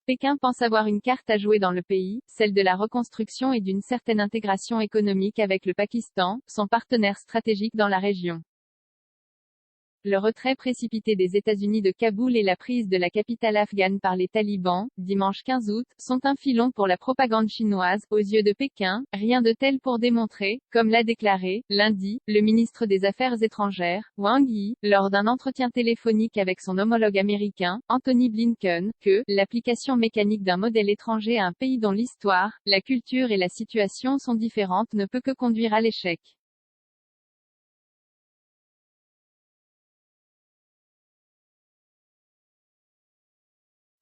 Pékin pense avoir une carte à jouer dans le pays, celle de la reconstruction et d'une certaine intégration économique avec le Pakistan, son partenaire stratégique dans la région. Le retrait précipité des États-Unis de Kaboul et la prise de la capitale afghane par les talibans, dimanche 15 août, sont un filon pour la propagande chinoise, aux yeux de Pékin, rien de tel pour démontrer, comme l'a déclaré, lundi, le ministre des Affaires étrangères, Wang Yi, lors d'un entretien téléphonique avec son homologue américain, Anthony Blinken, que l'application mécanique d'un modèle étranger à un pays dont l'histoire, la culture et la situation sont différentes ne peut que conduire à l'échec.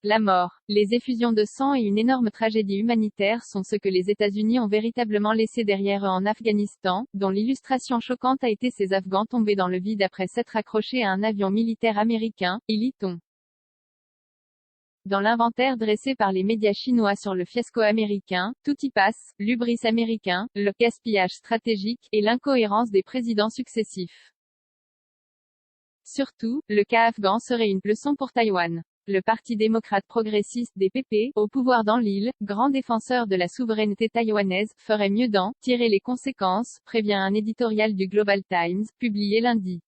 La mort, les effusions de sang et une énorme tragédie humanitaire sont ce que les États-Unis ont véritablement laissé derrière eux en Afghanistan, dont l'illustration choquante a été ces Afghans tombés dans le vide après s'être accrochés à un avion militaire américain, y lit-on. Dans l'inventaire dressé par les médias chinois sur le fiasco américain, tout y passe, l'hubris américain, le gaspillage stratégique, et l'incohérence des présidents successifs. Surtout, le cas afghan serait une leçon pour Taïwan. Le Parti démocrate progressiste DPP, au pouvoir dans l'île, grand défenseur de la souveraineté taïwanaise, ferait mieux d'en tirer les conséquences, prévient un éditorial du Global Times, publié lundi.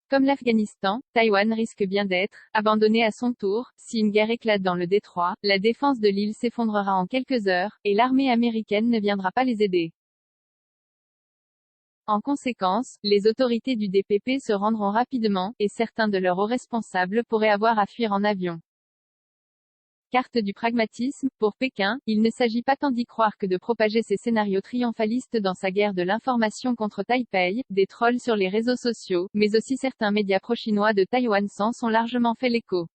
Comme l'Afghanistan, Taïwan risque bien d'être abandonné à son tour. Si une guerre éclate dans le détroit, la défense de l'île s'effondrera en quelques heures, et l'armée américaine ne viendra pas les aider. En conséquence, les autorités du DPP se rendront rapidement, et certains de leurs hauts responsables pourraient avoir à fuir en avion. Carte du pragmatisme, pour Pékin, il ne s'agit pas tant d'y croire que de propager ses scénarios triomphalistes dans sa guerre de l'information contre Taipei, des trolls sur les réseaux sociaux, mais aussi certains médias pro-chinois de Taïwan s'en sont largement fait l'écho.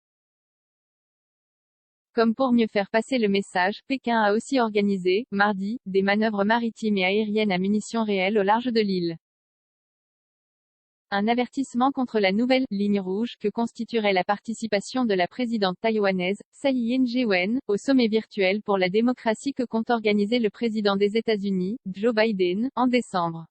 Comme pour mieux faire passer le message, Pékin a aussi organisé, mardi, des manœuvres maritimes et aériennes à munitions réelles au large de l'île. Un avertissement contre la nouvelle ligne rouge que constituerait la participation de la présidente taïwanaise, Tsai Ing-wen, au sommet virtuel pour la démocratie que compte organiser le président des États-Unis, Joe Biden, en décembre.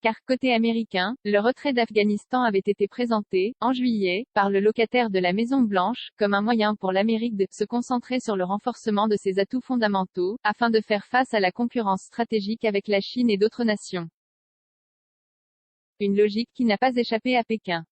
Car, côté américain, le retrait d'Afghanistan avait été présenté, en juillet, par le locataire de la Maison-Blanche, comme un moyen pour l'Amérique de se concentrer sur le renforcement de ses atouts fondamentaux, afin de faire face à la concurrence stratégique avec la Chine et d'autres nations. Une logique qui n'a pas échappé à Pékin.